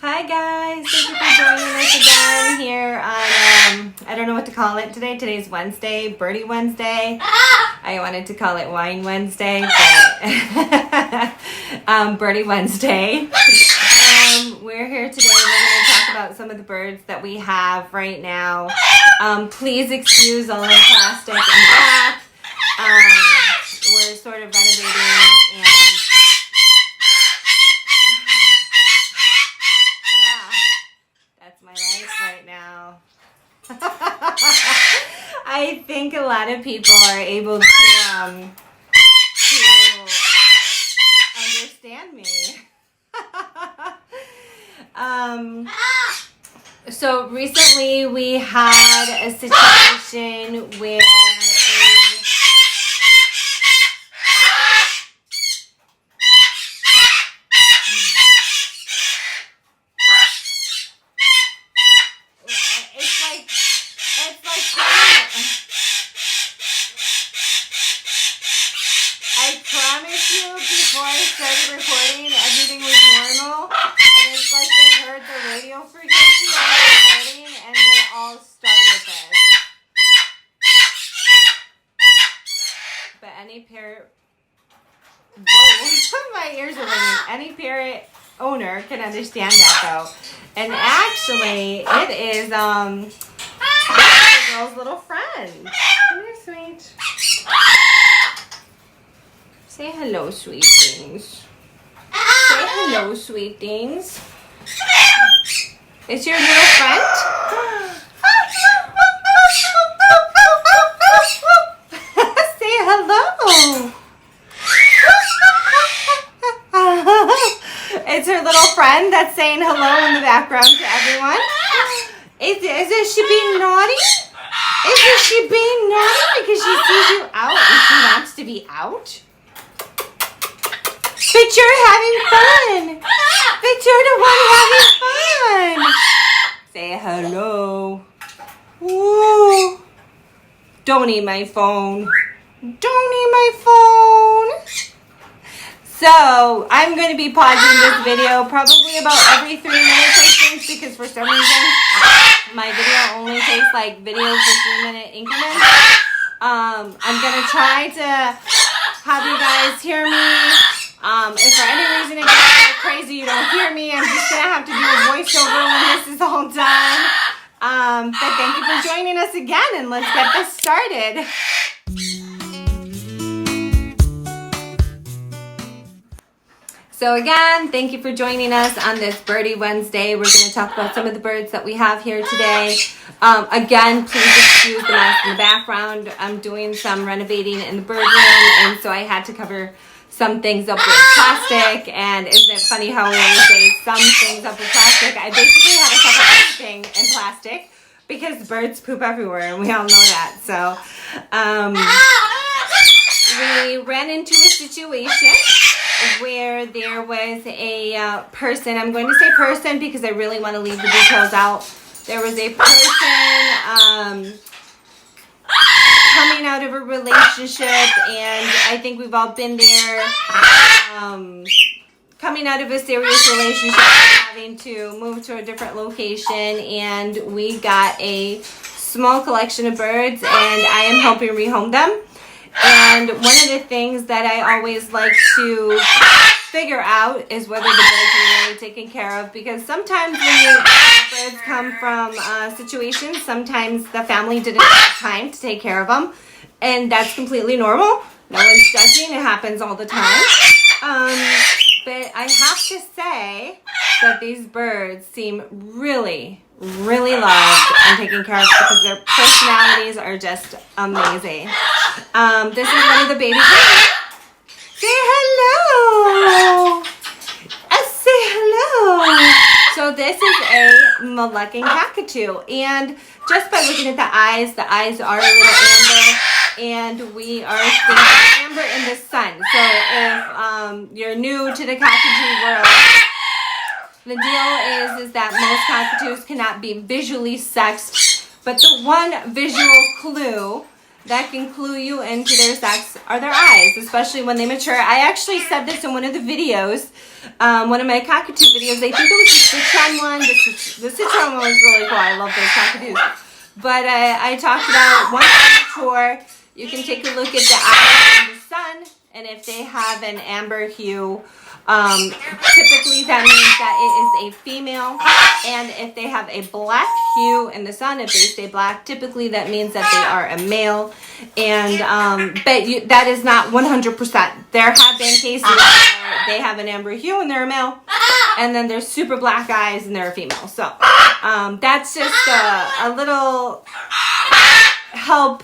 Hi guys, thank you for joining us again here on, I don't know what to call it today. Today's Wednesday, Birdy Wednesday. I wanted to call it Wine Wednesday, but Birdy Wednesday. We're here today. We're going to talk about some of the birds that we have right now. Please excuse all of the plastic in the back. We're sort of renovating and my life right now. I think a lot of people are able to understand me. So recently we had a situation where before I started recording, everything was normal, and it's like they heard the radio frequency of the recording, and they all started this. But any parrot, whoa, my ears are ringing. Any parrot owner can understand that though, and actually, it is the girl's little friend. Come here, sweet. Say hello, sweet things. Say hello, sweet things. It's your little friend? Say hello. It's her little friend that's saying hello in the background to everyone. Is she being naughty? Is she being naughty because she sees you out and she wants to be out? But you're having fun. But you're the one having fun. Say hello. Woo. Don't eat my phone. Don't eat my phone. So, I'm going to be pausing this video probably about every 3 minutes, I think, because for some reason, my video only takes like videos for 3-minute increments. I'm going to try to have you guys hear me. If for any reason it gets crazy, you don't hear me, I'm just going to have to do a voiceover when this is all done. But thank you for joining us again, and let's get this started. So again, thank you for joining us on this Birdy Wednesday. We're going to talk about some of the birds that we have here today. Again, please excuse the mess in the background. I'm doing some renovating in the bird room, and so I had to cover some things up with plastic. And isn't it funny how we always say some things up with plastic? I basically had to cover everything in plastic because birds poop everywhere, and we all know that. So we ran into a situation where there was a person, I'm going to say person because I really want to leave the details out. There was a person coming out of a relationship, and I think we've all been there, coming out of a serious relationship, having to move to a different location, and we got a small collection of birds, and I am helping rehome them. And one of the things that I always like to figure out is whether the birds are really taken care of, because sometimes when birds come from situations, sometimes the family didn't have time to take care of them, and that's completely normal. No one's judging, it happens all the time. But I have to say that these birds seem really, really loved and taken care of because their personalities are just amazing. This is one of the babies. Say hello. Say hello. So this is a Moluccan cockatoo, and just by looking at the eyes are a little amber, and we are thinking amber in the sun. So if you're new to the cockatoo world, the deal is that most cockatoos cannot be visually sexed, but the one visual clue that can clue you into their sex are their eyes, especially when they mature. I actually said this in one of the videos, one of my cockatoo videos. I think it was the citron one. The citron one was really cool. I love those cockatoos. But I talked about once they mature, you can take a look at the eyes in the sun, and if they have an amber hue, typically that means that it is a female. And if they have a black hue in the sun, if they stay black, typically that means that they are a male. And that is not 100%. There have been cases where they have an amber hue and they're a male, and then there's super black eyes and they're a female. So that's just a little help.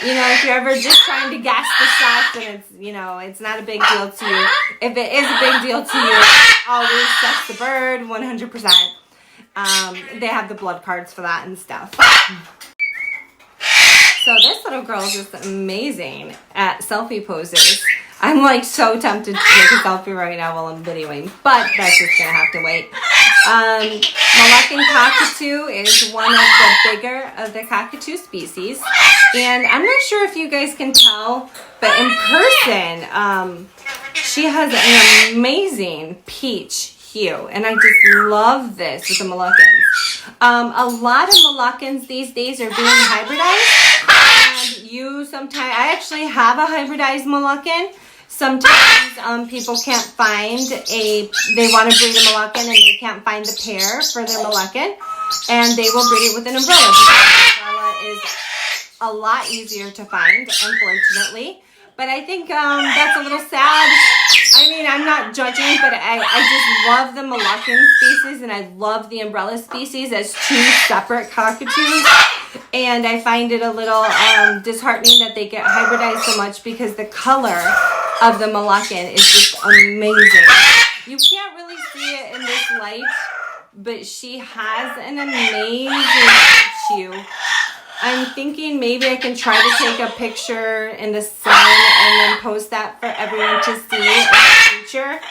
You know, if you're ever just trying to guess the sex and it's, you know, it's not a big deal to you. If it is a big deal to you, always sex the bird 100%. They have the blood cards for that and stuff. So this little girl is just amazing at selfie poses. I'm like so tempted to take a selfie right now while I'm videoing, but that's just gonna have to wait. Moluccan cockatoo is one of the bigger of the cockatoo species, and I'm not sure if you guys can tell, but in person, she has an amazing peach hue, and I just love this with the Moluccans. A lot of Moluccans these days are being hybridized, and I actually have a hybridized Moluccan. Sometimes people can't find they want to breed a Moluccan and they can't find the pair for their Moluccan, and they will breed it with an umbrella, because an umbrella is a lot easier to find, unfortunately. But I think that's a little sad. I mean, I'm not judging, but I just love the Moluccan species and I love the umbrella species as two separate cockatoos. And I find it a little disheartening that they get hybridized so much, because the color of the Moluccan is just amazing. You can't really see it in this light, but she has an amazing hue. I'm thinking maybe I can try to take a picture in the sun and then post that for everyone to see in the future.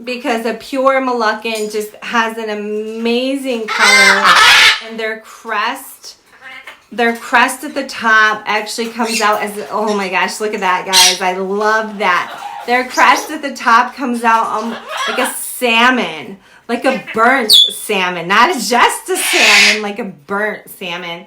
Because a pure Moluccan just has an amazing color, and their crest at the top actually comes out as, oh my gosh, look at that, guys. I love that. Their crest at the top comes out like a salmon. Like a burnt salmon, not just a salmon, like a burnt salmon.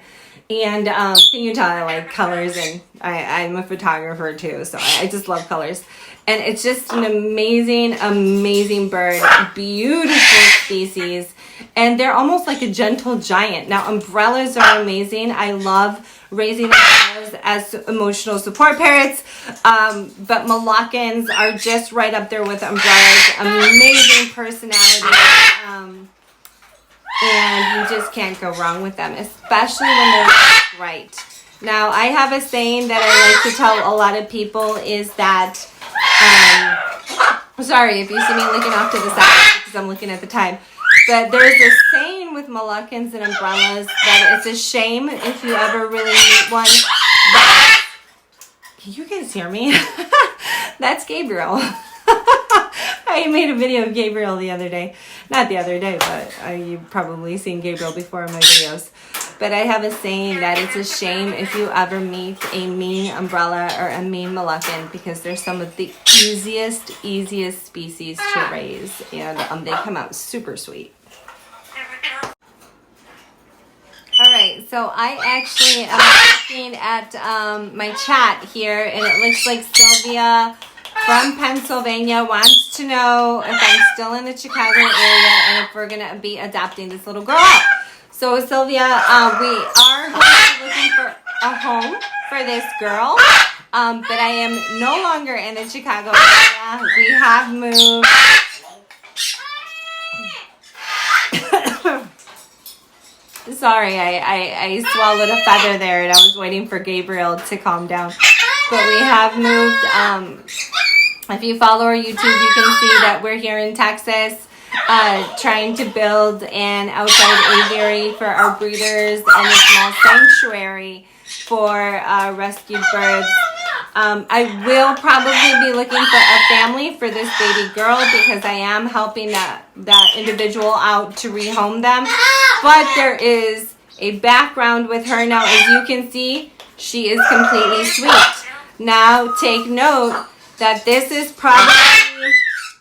And can you tell I like colors, and I'm a photographer too, so I just love colors. And it's just an amazing, amazing bird, beautiful species. And they're almost like a gentle giant. Now, umbrellas are amazing. I love raising umbrellas as emotional support parrots, but Moluccans are just right up there with umbrellas. Amazing personality, and you just can't go wrong with them, especially when they're right. Now, I have a saying that I like to tell a lot of people is that, sorry if you see me looking off to the side because I'm looking at the time, but there's a saying with Moluccans and umbrellas that it's a shame if you ever really meet one. Can you guys hear me? That's Gabriel. I made a video of Gabriel the other day. Not the other day, but you've probably seen Gabriel before in my videos. But I have a saying that it's a shame if you ever meet a mean umbrella or a mean Moluccan, because they're some of the easiest species to raise, and they come out super sweet. Alright, so I actually am looking at my chat here, and it looks like Sylvia from Pennsylvania wants to know if I'm still in the Chicago area and if we're going to be adopting this little girl. So Sylvia, we are going to be looking for a home for this girl, but I am no longer in the Chicago area. We have moved. Sorry, I swallowed a feather there, and I was waiting for Gabriel to calm down. But we have moved. If you follow our YouTube, you can see that we're here in Texas, trying to build an outside aviary for our breeders and a small sanctuary for rescued birds. I will probably be looking for a family for this baby girl, because I am helping that individual out to rehome them. But there is a background with her now. As you can see, she is completely sweet. Now take note that this is probably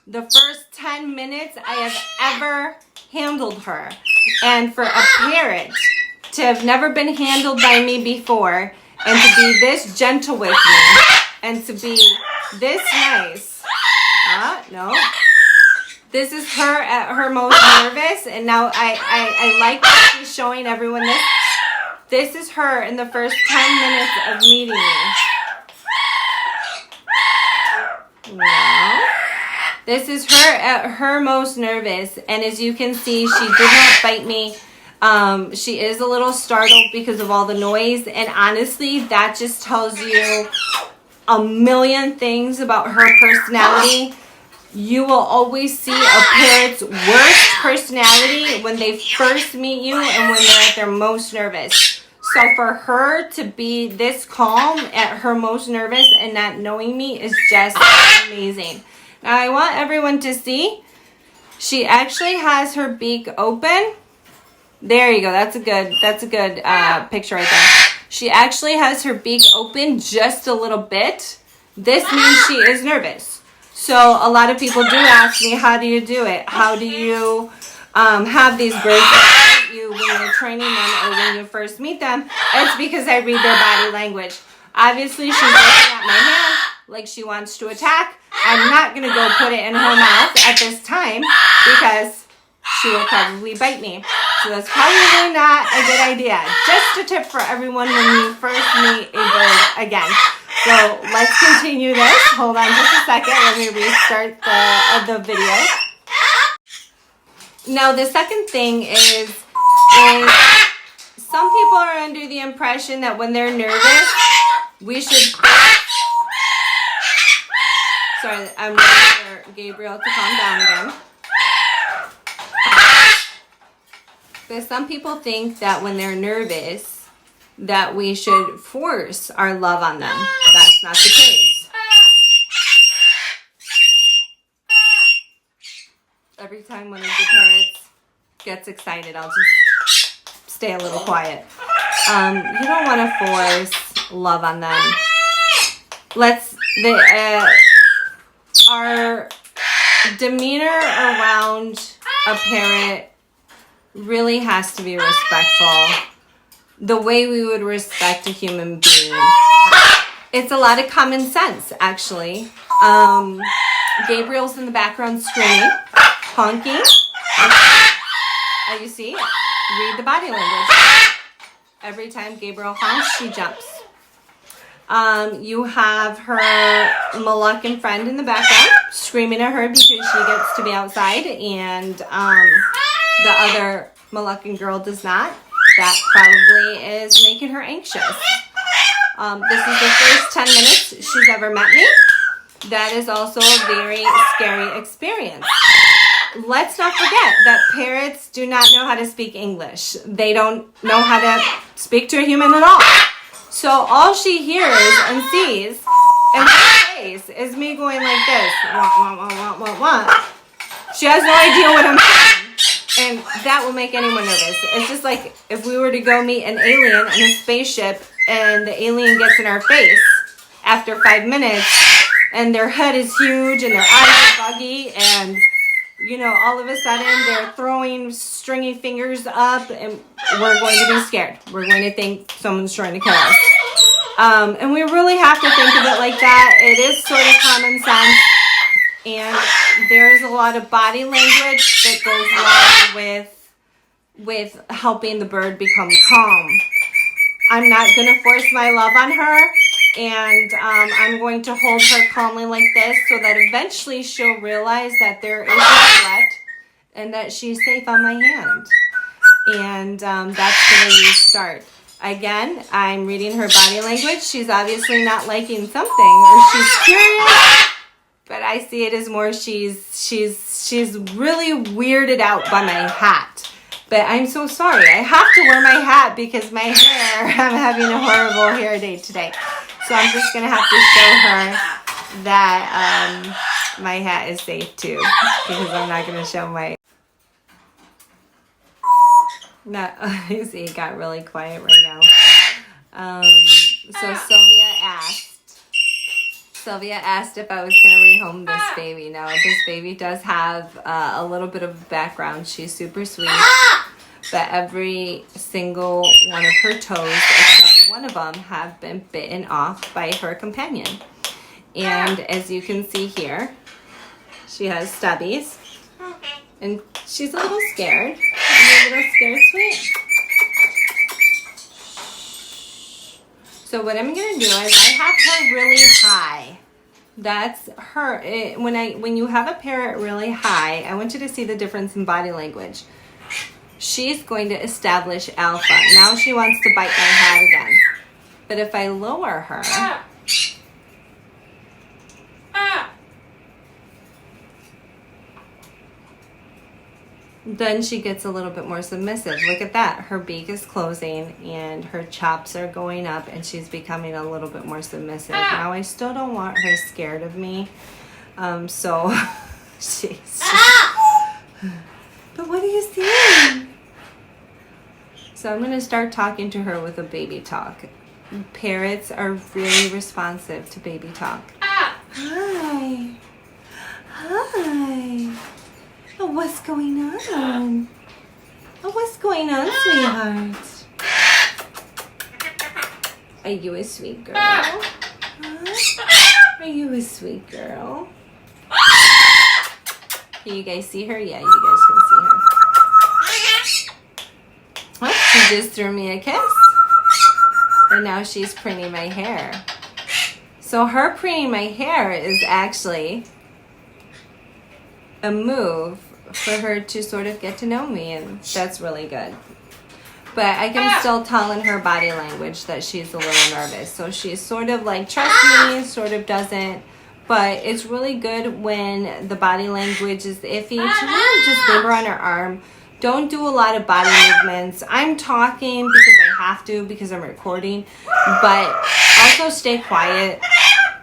the first 10 minutes I have ever handled her. And for a parrot to have never been handled by me before and to be this gentle with me and to be this nice. No. This is her at her most nervous, and now I like that she's showing everyone this. This is her in the first 10 minutes of meeting me. Now, this is her at her most nervous, and as you can see, she did not bite me. She is a little startled because of all the noise, and honestly, that just tells you a million things about her personality. You will always see a parrot's worst personality when they first meet you and when they're at their most nervous. So for her to be this calm at her most nervous and not knowing me is just amazing. Now I want everyone to see, she actually has her beak open. There you go. That's a good picture right there. She actually has her beak open just a little bit. This means she is nervous. So a lot of people do ask me, how do you do it? How do you have these birds that bite you when you're training them or when you first meet them? It's because I read their body language. Obviously, she's looking at my hand like she wants to attack. I'm not going to go put it in her mouth at this time because she will probably bite me. So that's probably not a good idea. Just a tip for everyone when you first meet a bird again. So let's continue this. Hold on just a second. Let me restart the video. Now the second thing is some people are under the impression that when they're nervous, we should... Sorry, I'm waiting for Gabriel to calm down again. But some people think that when they're nervous, that we should force our love on them. That's not the case. Every time one of the parrots gets excited, I'll just stay a little quiet. You don't want to force love on them. Our demeanor around a parrot really has to be respectful. The way we would respect a human being. It's a lot of common sense, actually. Gabriel's in the background screaming, honking. As you see, read the body language. Every time Gabriel honks, she jumps. You have her Moluccan friend in the background screaming at her because she gets to be outside and the other Moluccan girl does not. That probably is making her anxious. This is the first 10 minutes she's ever met me. That is also a very scary experience. Let's not forget that parrots do not know how to speak English. They don't know how to speak to a human at all. So all she hears and sees in her face is me going like this. Wah, wah, wah, wah, wah, wah. She has no idea what I'm saying. And that will make anyone nervous. It's just like if we were to go meet an alien in a spaceship and the alien gets in our face after 5 minutes and their head is huge and their eyes are buggy and, you know, all of a sudden they're throwing stringy fingers up and we're going to be scared. We're going to think someone's trying to kill us. And we really have to think of it like that. It is sort of common sense. And there's a lot of body language that goes along with helping the bird become calm. I'm not going to force my love on her, and I'm going to hold her calmly like this so that eventually she'll realize that there is a threat and that she's safe on my hand. And that's the way you start. Again, I'm reading her body language. She's obviously not liking something, or she's curious. But I see it as more she's really weirded out by my hat. But I'm so sorry. I have to wear my hat because my hair, I'm having a horrible hair day today. So I'm just going to have to show her that my hat is safe too. Because I'm not going to show my... No, you see, it got really quiet right now. So Sylvia asked if I was going to rehome this baby. Now, this baby does have a little bit of background. She's super sweet. But every single one of her toes, except one of them, have been bitten off by her companion. And as you can see here, she has stubbies. And she's a little scared. Are you a little scared, sweet? So what I'm going to do is I have her really high. That's her. When you have a parrot really high, I want you to see the difference in body language. She's going to establish alpha. Now she wants to bite my hat again. But if I lower her, then she gets a little bit more submissive. Look at that. Her beak is closing and her chops are going up and she's becoming a little bit more submissive. Now I still don't want her scared of me. So she's just... But what are you saying? So I'm going to start talking to her with a baby talk. Parrots are really responsive to baby talk. Hi. Hi. Oh, what's going on? Oh, what's going on, sweetheart? Are you a sweet girl? Huh? Are you a sweet girl? Can you guys see her? Yeah, you guys can see her. Oh, she just threw me a kiss. And now she's preening my hair. So her preening my hair is actually a move for her to sort of get to know me, and that's really good. But I can still tell in her body language that she's a little nervous. So she's sort of like, trust me, sort of doesn't. But it's really good when the body language is iffy to really just leave her on her arm. Don't do a lot of body movements. I'm talking because I have to, because I'm recording. But also stay quiet.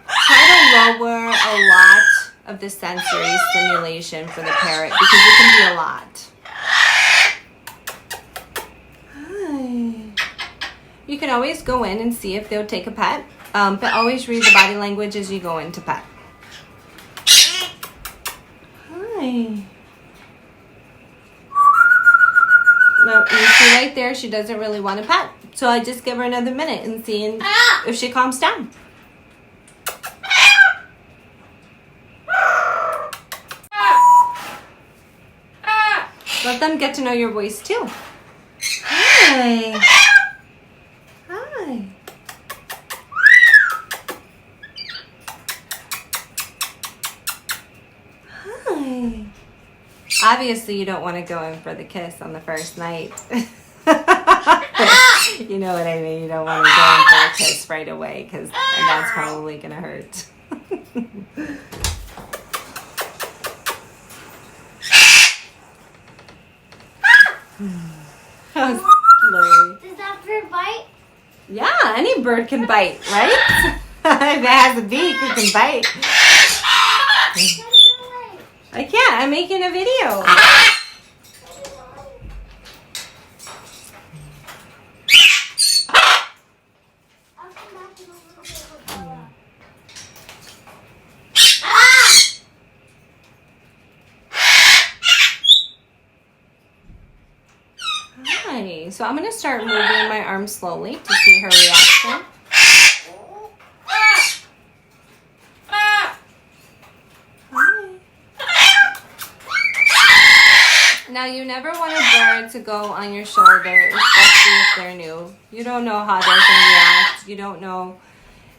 Try to lower a lot of the sensory stimulation for the parrot because it can be a lot. Hi. You can always go in and see if they'll take a pet, but always read the body language as you go into pet. Hi. Now, you see right there, she doesn't really want a pet. So I just give her another minute and see if she calms down. Let them get to know your voice too. Hi. Hi. Hi. Obviously, you don't want to go in for the kiss on the first night. You know what I mean? You don't want to go in for a kiss right away because that's probably going to hurt. Does that bird bite? Yeah, any bird can bite, right? If it has a beak, it can bite. I can't. I'm making a video. Hi. So I'm going to start moving my arm slowly to see her reaction. Now, you never want a bird to go on your shoulder, especially if they're new. You don't know how they're going to react. You don't know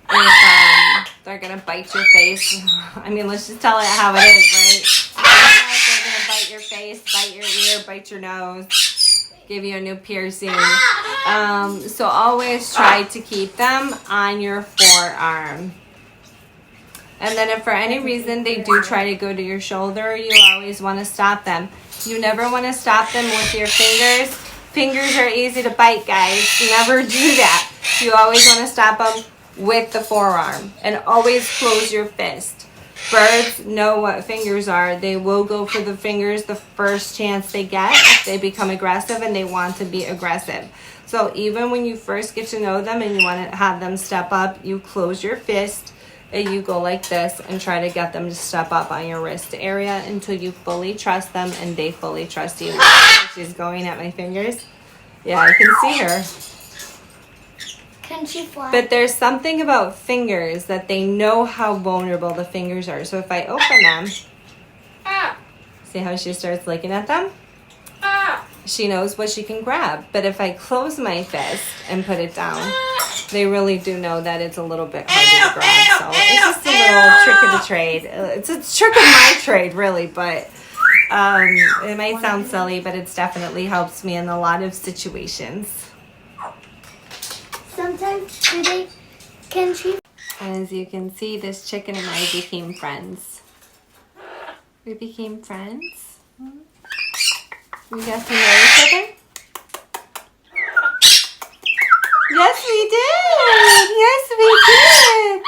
if they're going to bite your face. I mean, let's just tell it how it is, right? You don't know if they're going to bite your face, bite your ear, bite your nose, give you a new piercing. So always try to keep them on your forearm. And then if for any reason they do try to go to your shoulder, you always want to stop them. You never want to stop them with your fingers. Fingers are easy to bite, guys. Never do that. You always want to stop them with the forearm. And always close your fist. Birds know what fingers are. They will go for the fingers the first chance they get if they become aggressive and they want to be aggressive. So even when you first get to know them and you want to have them step up, you close your fist and you go like this and try to get them to step up on your wrist area until you fully trust them and they fully trust you. She's going at my fingers. Yeah, I can see her. Can she fly? But there's something about fingers that they know how vulnerable the fingers are. So if I open them, see how she starts looking at them? She knows what she can grab. But if I close my fist and put it down, they really do know that it's a little bit harder to grab. So it's just a little trick of the trade. It's a trick of my trade, really, but it might sound silly, but it definitely helps me in a lot of situations. Sometimes can she? As you can see, this chicken and I became friends. We became friends. We got to know each other. Yes, we did. Yes, we did.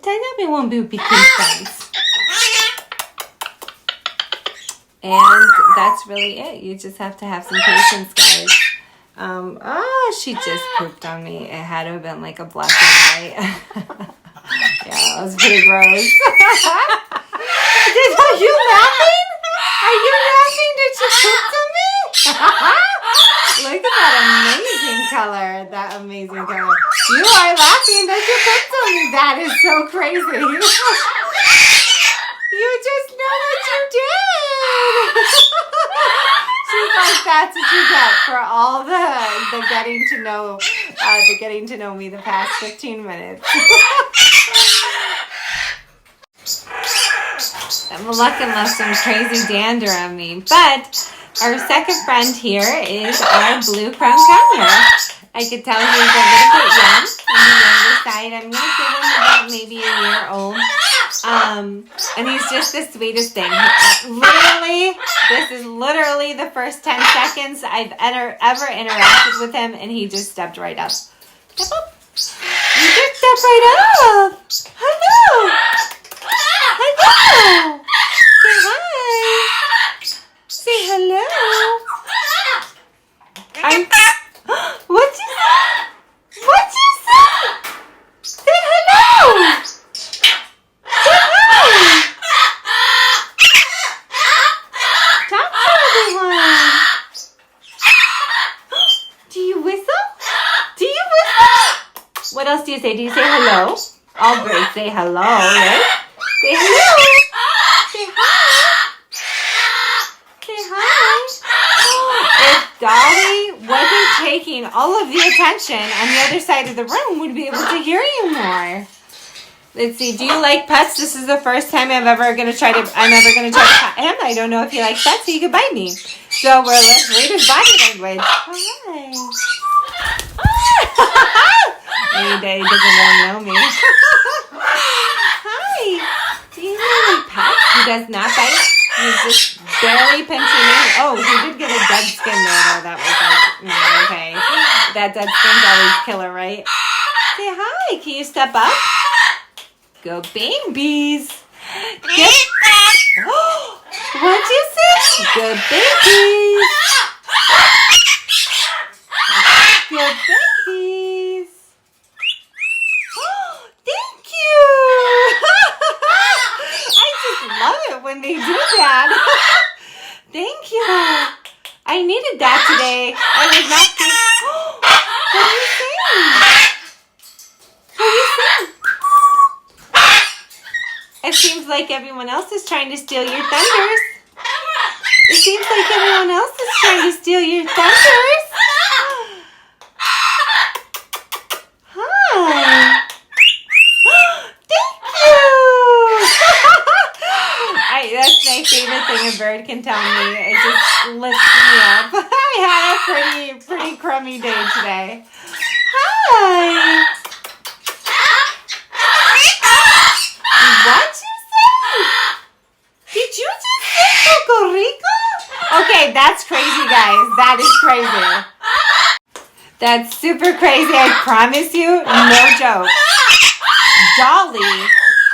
Tell them we won't become friends. And that's really it. You just have to have some patience, guys. She just pooped on me. It had to have been like a black and white. Yeah, it was pretty gross. Are you laughing? Are you laughing that she pooped on me? Look at that amazing color. That amazing color. You are laughing that you pooped on me. That is so crazy. You just know what you did. She's like, that's what you get for all the getting to know me the past 15 minutes. Moluccan left some crazy dander on me. But our second friend here is our blue crown conure. I could tell he's a little bit young on the younger side. I'm going to give him about maybe a year old. And he's just the sweetest thing. This is literally the first 10 seconds I've ever interacted with him, and he just stepped right up. Step up. You just stepped right up. Hello. Hello. Say hi. Say hello. What'd you say? What'd you say? Say hello. Say hi. Talk to everyone. Do you whistle? Do you whistle? What else do you say? Do you say hello? All birds say hello, right? Say hello. Say hi. Say hi. If Dolly wasn't taking all of the attention on the other side of the room, we'd be able to hear you more. Let's see. Do you like pets? This is the first time I'm ever gonna try to pet him. I don't know if he likes pets, so he could bite me. So let's read his body language. Hi. Maybe he doesn't really know me. Hi. Do you like pets? He does not bite. He's just barely pinching me. Oh, he did get a dead skin there, though. That was like, not okay. That dead skin's always killer, right? Say hi. Can you step up? Go babies. What'd you say? Good babies. Good babies. Thank you. I just love it when they do that. Thank you. I needed that today. I was not What are you saying? What are you saying? It seems like everyone else is trying to steal your thunders. It seems like everyone else is trying to steal your thunders. Hi. Thank you. That's my favorite thing a bird can tell me. It just lifts me up. I had a pretty crummy day today. Hi. What'd you say? Did you just say Cocorico? Okay, that's crazy, guys. That is crazy. That's super crazy. I promise you, no joke. Dolly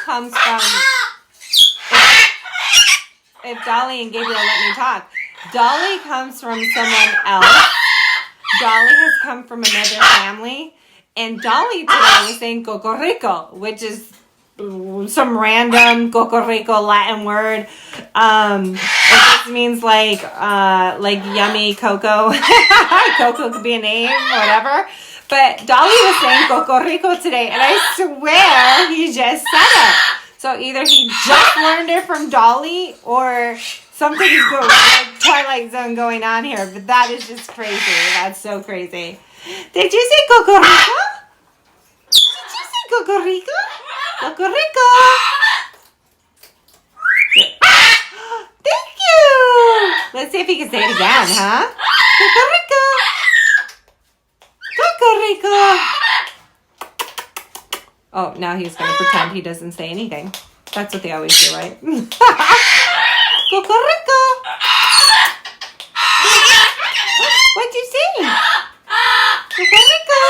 comes from, if Dolly and Gabriel let me talk, Dolly comes from someone else. Dolly has come from another family. And Dolly today was saying cocorico, which is some random cocorico Latin word. It just means like yummy cocoa. Cocoa could be a name, whatever. But Dolly was saying cocorico today, and I swear he just said it. So either he just learned it from Dolly, or something's going like Twilight Zone going on here. But that is just crazy. That's so crazy. Did you say cocorico? Did you say cocorico? Cocorico. Thank you. Let's see if he can say it again, huh? Cocorico. Cocorico. Oh, now he's going to pretend he doesn't say anything. That's what they always do, right? Cocorico. What'd you say? Cocorico.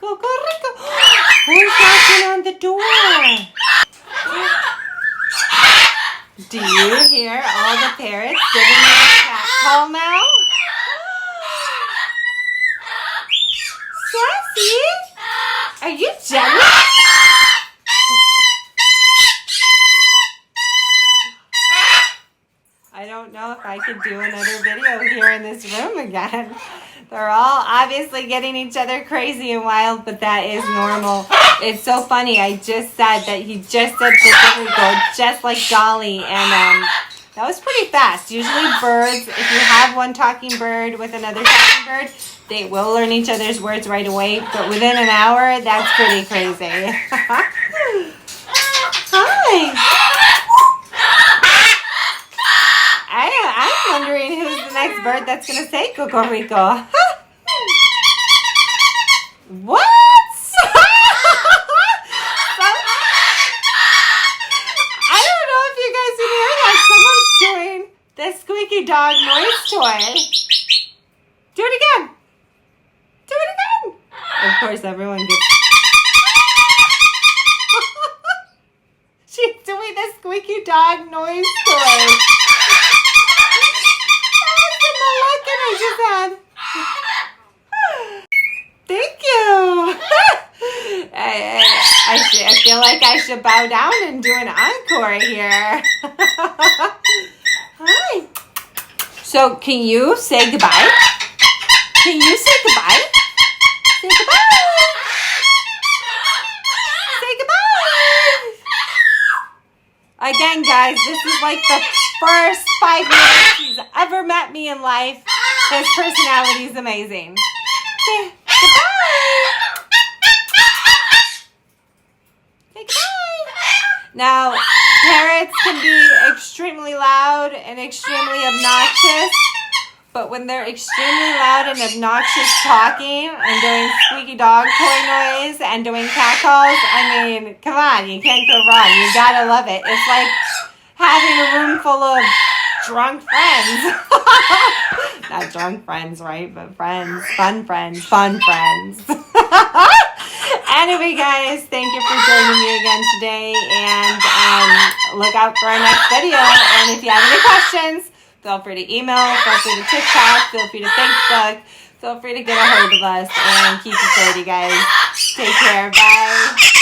Cocorico. Who's knocking on the door? Do you hear all the parrots giving me the cat call now? Sassy? Are you jealous? I don't know if I could do another video here in this room again. They're all obviously getting each other crazy and wild, but that is normal. It's so funny. I just said that he just said cocorico, just like Dolly, and that was pretty fast. Usually birds, if you have one talking bird with another talking bird, they will learn each other's words right away, but within an hour, that's pretty crazy. Hi. I'm wondering who's the next bird that's going to say cocorico. What? I don't know if you guys can hear that. Someone's doing the squeaky dog noise toy. Do it again. Do it again. Of course, everyone gets... She's doing the squeaky dog noise toy. Moluccan I just had. Thank you. I feel like I should bow down and do an encore here. Hi. So, can you say goodbye? Can you say goodbye? Say goodbye. Say goodbye. Again, guys, this is like the first 5 minutes he's ever met me in life. His personality is amazing. Say goodbye. Say goodbye. Now, parrots can be extremely loud and extremely obnoxious. But when they're extremely loud and obnoxious talking and doing squeaky dog toy noise and doing cat calls, I mean, come on, you can't go wrong. You gotta love it. It's like having a room full of drunk friends. Not drunk friends, right? But friends, fun friends, fun friends. Anyway, guys, thank you for joining me again today. And look out for our next video. And if you have any questions, feel free to email, feel free to TikTok, feel free to Facebook, feel free to get a hold of us, and keep it 30, guys. Take care. Bye.